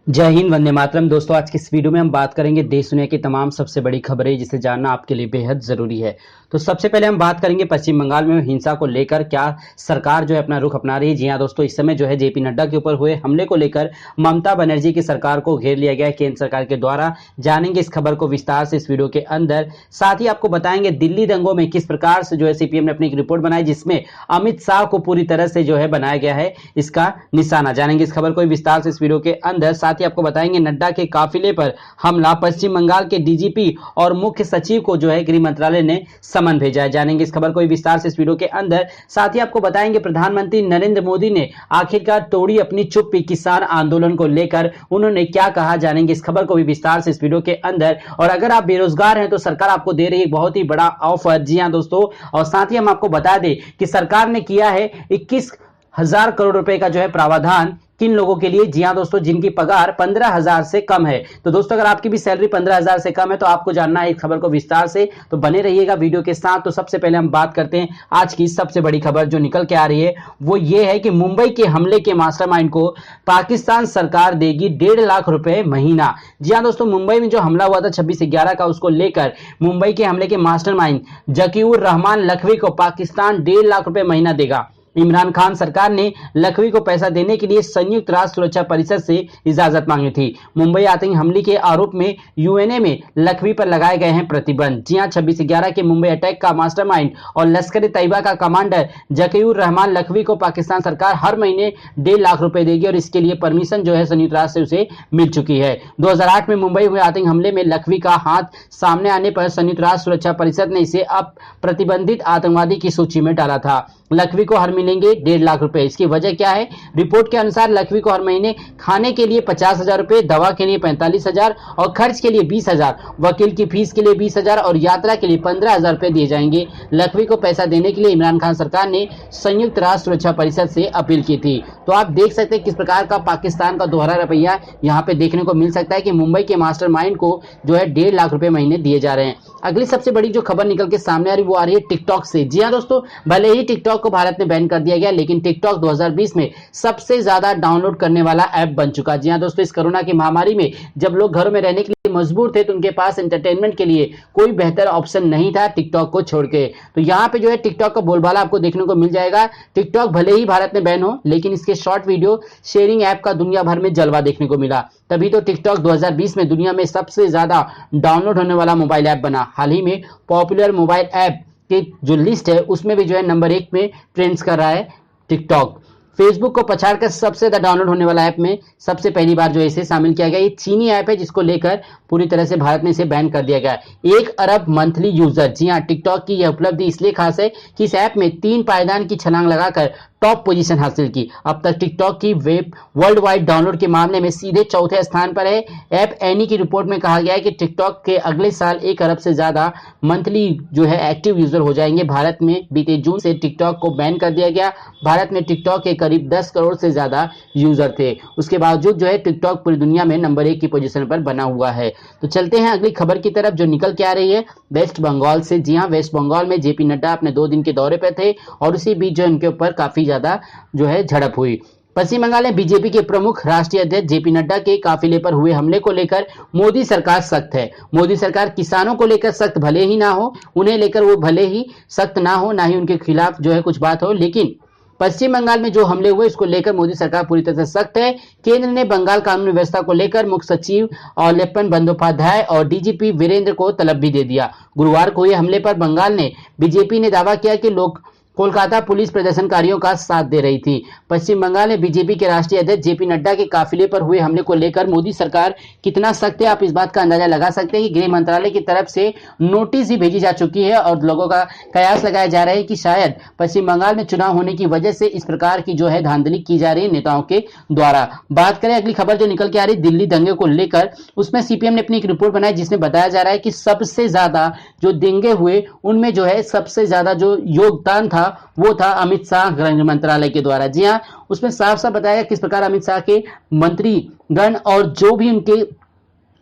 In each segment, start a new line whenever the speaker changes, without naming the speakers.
जय हिंद, वंदे मातरम। दोस्तों, आज की इस वीडियो में हम बात करेंगे देश दुनिया की तमाम सबसे बड़ी खबरें जिसे जानना आपके लिए बेहद जरूरी है। तो सबसे पहले हम बात करेंगे पश्चिम बंगाल में हिंसा को लेकर क्या सरकार जो है अपना रुख अपना रही है। जी हां दोस्तों, इस समय जो है जेपी नड्डा के ऊपर हुए हमले को लेकर ममता बनर्जी की सरकार को घेर लिया गया है केंद्र सरकार के द्वारा। जानेंगे इस खबर को विस्तार से इस वीडियो के अंदर। साथ ही आपको बताएंगे दिल्ली दंगों में किस प्रकार से जो है सीपीएम ने अपनी एक रिपोर्ट बनाई जिसमें अमित शाह को पूरी तरह से जो है बनाया गया है इसका निशाना। जानेंगे इस खबर को विस्तार से इस वीडियो के अंदर। साथ ही आपको बताएंगे नड्डा के काफिले पर हमला, पश्चिम बंगाल के डीजीपी और मुख्य सचिव को जो है गृह मंत्रालय ने समन भेजा है। जानेंगे इस खबर को विस्तार से इस वीडियो के अंदर। साथ ही आपको बताएंगे प्रधानमंत्री नरेंद्र मोदी ने आखिरकार तोड़ी अपनी चुप्पी किसान आंदोलन को लेकर, उन्होंने क्या कहा। जानेंगे इस खबर को भी विस्तार से इस वीडियो के अंदर। और अगर आप बेरोजगार हैं तो सरकार आपको दे रही है बहुत ही बड़ा ऑफर। जी हां दोस्तों, और साथ ही हम आपको बता दें कि सरकार ने किया है 21,000 करोड़ रुपए का जो है प्रावधान किन लोगों के लिए। जी हां दोस्तों, जिनकी पगार 15,000 से कम है। तो दोस्तों, अगर आपकी भी सैलरी 15,000 से कम है तो आपको जानना है इस खबर को विस्तार से, तो बने रहिएगा वीडियो के साथ। तो सबसे पहले हम बात करते हैं आज की सबसे बड़ी खबर जो निकल के आ रही है, वो ये है कि मुंबई के हमले के मास्टरमाइंड को पाकिस्तान सरकार देगी 1.5 लाख रुपए महीना। जी हां दोस्तों, मुंबई में जो हमला हुआ था 26/11 का, उसको लेकर मुंबई के हमले के मास्टरमाइंड जकीउर रहमान लखवी को पाकिस्तान 1.5 लाख रुपए महीना देगा। इमरान खान सरकार ने लखवी को पैसा देने के लिए संयुक्त राष्ट्र सुरक्षा परिषद से इजाजत मांगी थी। मुंबई आतंकी हमले के आरोप में यूएनए में लखवी पर लगाए गए हैं प्रतिबंध। जी हां, 26/11 के मुंबई अटैक का मास्टरमाइंड और लश्कर तैयबा का कमांडर जकीउर रहमान लखवी को पाकिस्तान सरकार हर महीने 1.5 लाख रुपए देगी और इसके लिए परमिशन जो है संयुक्त राष्ट्र से उसे मिल चुकी है। 2008 में मुंबई हुए आतंकी हमले में लखवी का हाथ सामने आने पर संयुक्त राष्ट्र सुरक्षा परिषद ने इसे अब प्रतिबंधित आतंकवादी की सूची में डाला था। लखवी को हर मिलेंगे 1.5 लाख रुपए। इसकी वजह क्या है? रिपोर्ट के अनुसार लखवी को हर महीने खाने के लिए 50,000 रुपए, दवा के लिए 45,000 और खर्च के लिए 20,000, वकील की फीस के लिए 20,000 और यात्रा के लिए 15,000 रुपए दिए जाएंगे। लखवी को पैसा देने के लिए इमरान खान सरकार ने संयुक्त राष्ट्र सुरक्षा परिषद से अपील की थी। तो आप देख सकते हैं किस प्रकार का पाकिस्तान का दोहरा रवैया यहाँ पे देखने को मिल सकता है कि मुंबई के मास्टरमाइंड को जो है 1.5 लाख रुपए महीने दिए जा रहे हैं। अगली सबसे बड़ी जो खबर निकल के सामने आ रही वो आ रही है टिकटॉक से। जी हाँ दोस्तों, भले ही टिकटॉक को भारत में बैन कर दिया गया लेकिन टिकटॉक 2020 में सबसे ज्यादा डाउनलोड करने वाला ऐप बन चुका। जी हाँ दोस्तों, इस कोरोना की महामारी में जब लोग घरों में रहने के लिए मजबूर थे तो उनके पास एंटरटेनमेंट के लिए कोई बेहतर ऑप्शन नहीं था टिकटॉक को छोड़ के। तो यहाँ पे जो है टिकटॉक का बोलबाला आपको देखने को मिल जाएगा। टिकटॉक भले ही भारत में बैन हो लेकिन इसके शॉर्ट वीडियो शेयरिंग ऐप का दुनिया भर में जलवा देखने को मिला। तभी तो टिकटॉक 2020 में दुनिया में सबसे ज्यादा डाउनलोड होने वाला मोबाइल ऐप बना। हाल ही में पॉपुलर मोबाइल ऐप की जो लिस्ट है उसमें भी जो है नंबर 1 में ट्रेंड्स कर रहा है टिकटॉक। फेसबुक को पछाड़कर सबसे ज्यादा डाउनलोड होने वाला ऐप में सबसे पहली बार जो इसे शामिल किया गया। ये चीनी ऐप है जिसको लेकर पूरी तरह से भारत में इसे बैन कर दिया गया है। 1 अरब मंथली यूजर। जी हाँ, टिकटॉक की यह उपलब्धि इसलिए खास है कि इस ऐप में 3 पायदान की छलांग लगाकर टॉप पोजीशन हासिल की। अब तक टिकटॉक की वेब वर्ल्ड वाइड डाउनलोड के मामले में सीधे चौथे स्थान पर है। ऐप एनी की रिपोर्ट में कहा गया है कि टिकटॉक के अगले साल 1 अरब से ज्यादा मंथली जो है एक्टिव यूजर हो जाएंगे। भारत में बीते जून से टिकटॉक को बैन कर दिया गया। भारत में टिकटॉक के करीब 10 करोड़ से ज्यादा यूजर थे। उसके बावजूद जो है टिकटॉक पूरी दुनिया में नंबर 1 की पोजीशन पर बना हुआ है। तो चलते हैं अगली खबर की तरफ जो निकल के आ रही है वेस्ट बंगाल से। जी हाँ, वेस्ट बंगाल में जेपी नड्डा अपने 2 दिन के दौरे पर थे और उसी बीच जो इनके ऊपर काफी ज्यादा जो है झड़प हुई। पश्चिम बंगाल में बीजेपी के प्रमुख राष्ट्रीय अध्यक्ष जेपी नड्डा के काफिले पर हुए हमले को लेकर मोदी सरकार सख्त है। मोदी सरकार किसानों को लेकर सख्त भले ही ना हो, उन्हें लेकर वो भले ही सख्त ना हो, ना ही उनके खिलाफ जो है कुछ बात हो, लेकिन पश्चिम बंगाल में जो हमले हुए इसको लेकर मोदी सरकार पूरी तरह से सख्त है। केंद्र ने बंगाल कानून व्यवस्था को लेकर मुख्य सचिव और लेफ्टिनेंट बंदोपाध्याय और डीजीपी वीरेंद्र को तलब भी दे दिया। गुरुवार को हुए हमले पर बंगाल ने बीजेपी ने दावा किया कि लोग कोलकाता पुलिस प्रदर्शनकारियों का साथ दे रही थी। पश्चिम बंगाल में बीजेपी के राष्ट्रीय अध्यक्ष जेपी नड्डा के काफिले पर हुए हमले को लेकर मोदी सरकार कितना सख्त है आप इस बात का अंदाजा लगा सकते हैं कि गृह मंत्रालय की तरफ से नोटिस ही भेजी जा चुकी है और लोगों का कयास लगाया जा रहा है कि शायद पश्चिम बंगाल में चुनाव होने की वजह से इस प्रकार की जो है धांधली की जा रही है नेताओं के द्वारा। बात करें अगली खबर जो निकल के आ रही दिल्ली दंगे को लेकर, उसमें सीपीएम ने अपनी एक रिपोर्ट बनाई जिसमें बताया जा रहा है कि सबसे ज्यादा जो दंगे हुए उनमें जो है सबसे ज्यादा जो योगदान था वो था अमित शाह गृह मंत्रालय के द्वारा। जी हाँ, उसमें साफ साफ बताया किस प्रकार अमित शाह के मंत्रीगण और जो भी उनके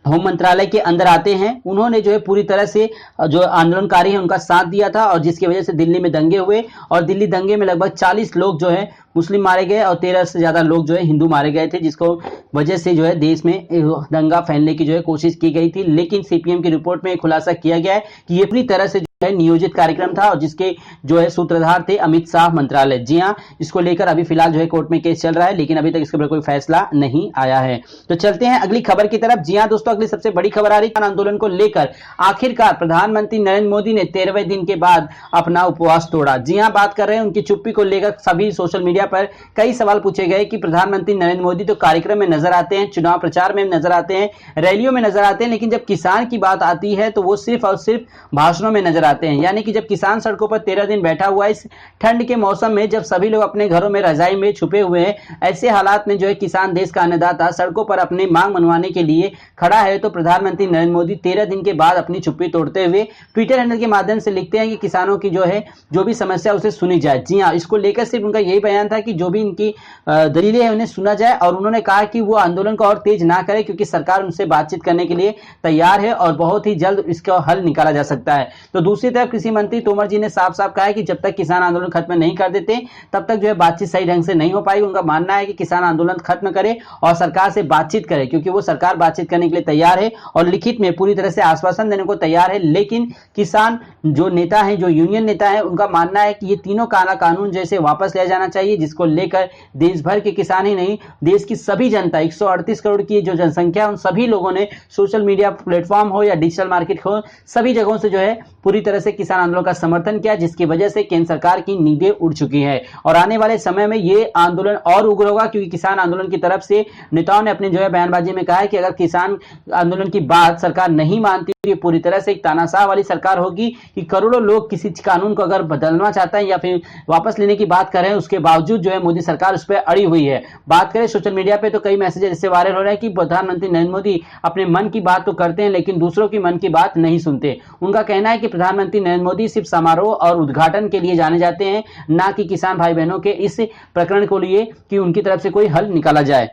होम मंत्रालय के अंदर आते हैं उन्होंने जो है पूरी तरह से जो आंदोलनकारी हैं उनका साथ दिया था और जिसकी वजह से दिल्ली में दंगे हुए और दिल्ली दंगे में लगभग 40 लोग जो है मुस्लिम मारे गए और 13 से ज्यादा लोग जो है हिंदू मारे गए थे, जिसको वजह से जो है देश में दंगा फैलने की जो है कोशिश की गई थी, लेकिन सीपीएम की रिपोर्ट में खुलासा किया गया है कि ये पूरी तरह से नियोजित कार्यक्रम था और जिसके जो है सूत्रधार थे अमित शाह मंत्रालय। जी हां, इसको लेकर अभी फिलहाल जो है कोर्ट में केस चल रहा है, लेकिन अभी तक इसके ऊपर कोई फैसला नहीं आया है। तो चलते हैं अगली खबर की तरफ। जी हां दोस्तों, अगली सबसे बड़ी खबर आ रही है आंदोलन को लेकर। आखिरकार प्रधानमंत्री नरेंद्र मोदी ने 13वें दिन के बाद अपना उपवास तोड़ा। जी हां, बात कर रहे हैं उनकी चुप्पी को लेकर सभी सोशल मीडिया पर कई सवाल पूछे गए कि प्रधानमंत्री नरेंद्र मोदी तो कार्यक्रम में नजर आते हैं, चुनाव प्रचार में नजर आते हैं, रैलियों में नजर आते हैं, लेकिन जब किसान की बात आती है तो वो सिर्फ और सिर्फ भाषणों में नजर आते हैं। यानी कि जब किसान सड़कों पर 13 दिन बैठा हुआ है इस ठंड के मौसम में, जब सभी लोग अपने घरों में रजाई में छुपे हुए हैं, ऐसे हालात में जो है किसान देश का अन्नदाता सड़कों पर अपनी मांग मनवाने के लिए खड़ा है, तो प्रधानमंत्री नरेंद्र मोदी 13 दिन के बाद अपनी चुप्पी तोड़ते हुए ट्विटर हैंडल के माध्यम से लिखते हैं कि किसानों की जो है जो भी समस्या उसे सुनी जाए। जी हाँ, इसको लेकर सिर्फ उनका यही बयान था कि जो भी इनकी दलीलें हैं उन्हें सुना जाए, और उन्होंने कहा कि वो आंदोलन को और तेज ना करे क्योंकि सरकार उनसे बातचीत करने के लिए तैयार है और बहुत ही जल्द इसका हल निकाला जा सकता है। तो दूसरी तरफ कृषि मंत्री तोमर जी ने साफ साफ कहा है कि जब तक किसान आंदोलन खत्म नहीं कर देते तब तक जो है बातचीत सही ढंग से नहीं हो पाएगी। उनका मानना है कि किसान आंदोलन खत्म करे और सरकार से बातचीत करे, क्योंकि वो सरकार बातचीत करने के लिए तैयार है और लिखित में पूरी तरह से आश्वासन देने को तैयार है। लेकिन किसान जो नेता है, जो यूनियन नेता है, उनका मानना है कि ये तीनों काला कानून जैसे वापस लिया जाना चाहिए, जिसको लेकर देश भर के किसान ही नहीं, देश की सभी जनता 138 करोड़ की जो जनसंख्या, उन सभी लोगों ने सोशल मीडिया प्लेटफॉर्म हो या डिजिटल मार्केट हो, सभी जगहों से जो है पूरी तरह से किसान आंदोलन का समर्थन किया, जिसकी वजह से केंद्र सरकार की नींदें उड़ चुकी है। और आने वाले समय में ये आंदोलन और उग्र होगा, क्योंकि किसान आंदोलन की तरफ से नेताओं ने अपने जो है बयानबाजी में कहा है कि अगर किसान आंदोलन की बात सरकार नहीं मानती, ये पूरी तरह से एक तानाशाह वाली सरकार होगी कि करोड़ों लोग किसी कानून को अगर बदलना चाहता है या फिर वापस लेने की बात कर रहे हैं, उसके बावजूद जो है मोदी सरकार उस पर अड़ी हुई है। बात करें सोशल मीडिया पे तो कई मैसेजेस इससे वायरल हो रहे हैं कि प्रधानमंत्री नरेंद्र मोदी अपने मन की बात तो करते हैं लेकिन दूसरों की मन की बात नहीं सुनते। उनका कहना है कि प्रधानमंत्री नरेंद्र मोदी सिर्फ समारोह और उद्घाटन के लिए जाने जाते हैं, ना कि किसान भाई बहनों के इस प्रकरण को लिए कि उनकी तरफ से कोई हल निकाला जाए।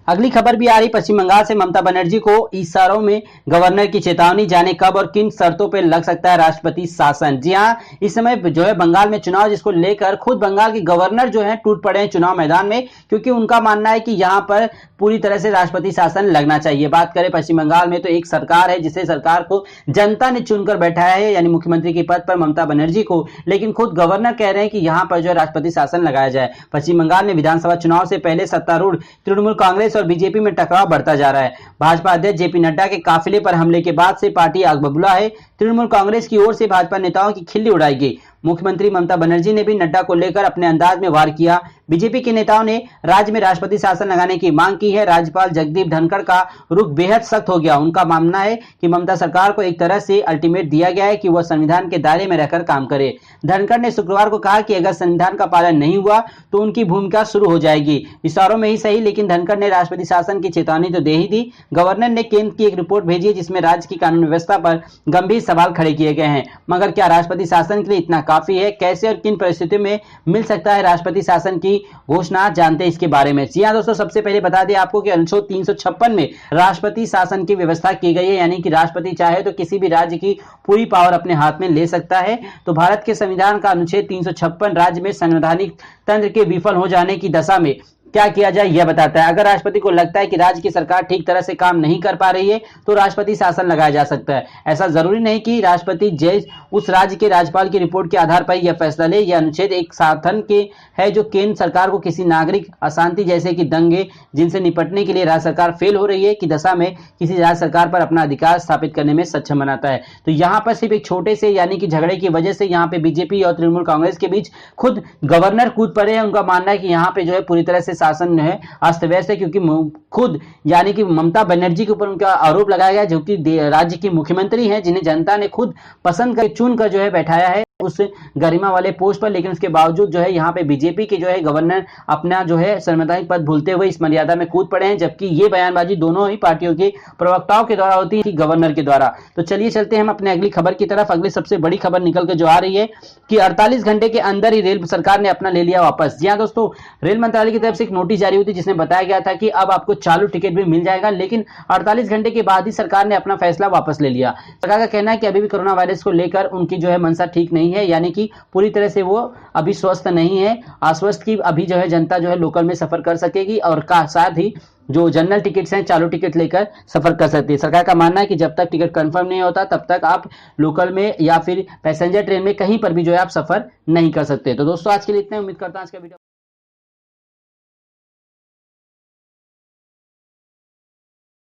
अगली खबर भी आ रही पश्चिम बंगाल से। ममता बनर्जी को इशारों में गवर्नर की चेतावनी, जाने कब और किन शर्तों पर लग सकता है राष्ट्रपति शासन। जी हां, इस समय जो है बंगाल में चुनाव, जिसको लेकर खुद बंगाल के गवर्नर जो है टूट पड़े हैं चुनाव मैदान में, क्योंकि उनका मानना है कि यहां पर पूरी तरह से राष्ट्रपति शासन लगना चाहिए। बात करें पश्चिम बंगाल में तो एक सरकार है जिसे सरकार को जनता ने चुनकर बैठाया है, यानी मुख्यमंत्री के पद पर ममता बनर्जी को, लेकिन खुद गवर्नर कह रहे हैं कि यहां पर जो है राष्ट्रपति शासन लगाया जाए। पश्चिम बंगाल में विधानसभा चुनाव से पहले सत्तारूढ़ तृणमूल कांग्रेस और बीजेपी में टकराव बढ़ता जा रहा है। भाजपा अध्यक्ष जेपी नड्डा के काफिले पर हमले के बाद से पार्टी आग बबूला है। तृणमूल कांग्रेस की ओर से भाजपा नेताओं की खिल्ली उड़ाई गई। मुख्यमंत्री ममता बनर्जी ने भी नड्डा को लेकर अपने अंदाज में वार किया। बीजेपी के नेताओं ने राज्य में राष्ट्रपति शासन लगाने की मांग की है। राज्यपाल जगदीप धनखड़ का रुख बेहद सख्त हो गया। उनका मानना है कि ममता सरकार को एक तरह से अल्टीमेट दिया गया है कि वह संविधान के दायरे में रहकर काम करे। धनखड़ ने शुक्रवार को कहा कि अगर संविधान का पालन नहीं हुआ तो उनकी भूमिका शुरू हो जाएगी। इशारों में ही सही, लेकिन धनखड़ ने राष्ट्रपति शासन की चेतावनी तो दे ही दी। गवर्नर ने केंद्र की एक रिपोर्ट भेजी है जिसमें राज्य की कानून व्यवस्था पर गंभीर सवाल खड़े किए गए हैं। मगर क्या राष्ट्रपति शासन के लिए इतना काफी है? कैसे और किन परिस्थितियों में मिल सकता है राष्ट्रपति शासन की घोषणा, जानते हैं इसके बारे में। जी हां दोस्तों, सबसे पहले बता दें आपको कि अनुच्छेद 356 में राष्ट्रपति शासन की व्यवस्था की गई है, यानी कि राष्ट्रपति चाहे तो किसी भी राज्य की पूरी पावर अपने हाथ में ले सकता है। तो भारत के संविधान का अनुच्छेद 356 राज्य में संवैधानिक तंत्र के विफल हो जाने की दशा में क्या किया जाए यह बताता है। अगर राष्ट्रपति को लगता है कि राज्य की सरकार ठीक तरह से काम नहीं कर पा रही है तो राष्ट्रपति शासन लगाया जा सकता है। ऐसा जरूरी नहीं कि राष्ट्रपति जज उस राज्य के राज्यपाल की रिपोर्ट के आधार पर यह फैसला ले। यह अनुच्छेद एक साधन के है जो केंद्र सरकार को किसी नागरिक अशांति जैसे कि दंगे जिनसे निपटने के लिए राज्य सरकार फेल हो रही है की दशा में किसी राज्य सरकार पर अपना अधिकार स्थापित करने में सक्षम बनाता है। तो यहाँ पर सिर्फ एक छोटे से यानी कि झगड़े की वजह से यहाँ पे बीजेपी और तृणमूल कांग्रेस के बीच खुद गवर्नर कूद पड़े हैं। उनका मानना है कि यहाँ पे जो है पूरी तरह से शासन है अस्त व्यस्त है, क्योंकि खुद यानी कि ममता बनर्जी के ऊपर उनका आरोप लगाया गया, जो कि राज्य की मुख्यमंत्री हैं, जिन्हें जनता ने खुद पसंद कर चुन कर जो है बैठाया है उस गरिमा वाले पोस्ट पर। लेकिन उसके बावजूद जो है यहाँ पे बीजेपी के जो है गवर्नर अपना जो है संवैधानिक पद भूलते हुए इस मर्यादा में कूद पड़े हैं, जबकि ये बयानबाजी दोनों ही पार्टियों के प्रवक्ताओं के द्वारा होती है, गवर्नर के द्वारा। तो चलिए चलते हैं हम अपने अगली खबर की तरफ। अगली सबसे बड़ी खबर निकल के जो आ रही है कि 48 घंटे के अंदर ही रेल सरकार ने अपना ले लिया वापस। जी हाँ दोस्तों, रेल मंत्रालय की तरफ से एक नोटिस जारी हुई थी जिसमें बताया गया था कि अब आपको चालू टिकट भी मिल जाएगा, लेकिन 48 घंटे के बाद ही सरकार ने अपना फैसला वापस ले लिया। सरकार का कहना है कि अभी भी कोरोना वायरस को लेकर उनकी जो है मंशा ठीक नहीं है, यानी कि पूरी तरह से वो अभी स्वस्थ नहीं है। आश्वस्त की अभी जो है जनता जो है लोकल में सफर कर सकेगी और साथ ही जो जनरल टिकट्स हैं चालू टिकट लेकर सफर कर सकती है। सरकार का मानना है कि जब तक टिकट कंफर्म नहीं होता तब तक आप लोकल में या फिर पैसेंजर ट्रेन में कहीं पर भी जो है आप सफर नहीं कर सकते। तो दोस्तों आज के लिए इतना, उम्मीद करता हूं आज का वीडियो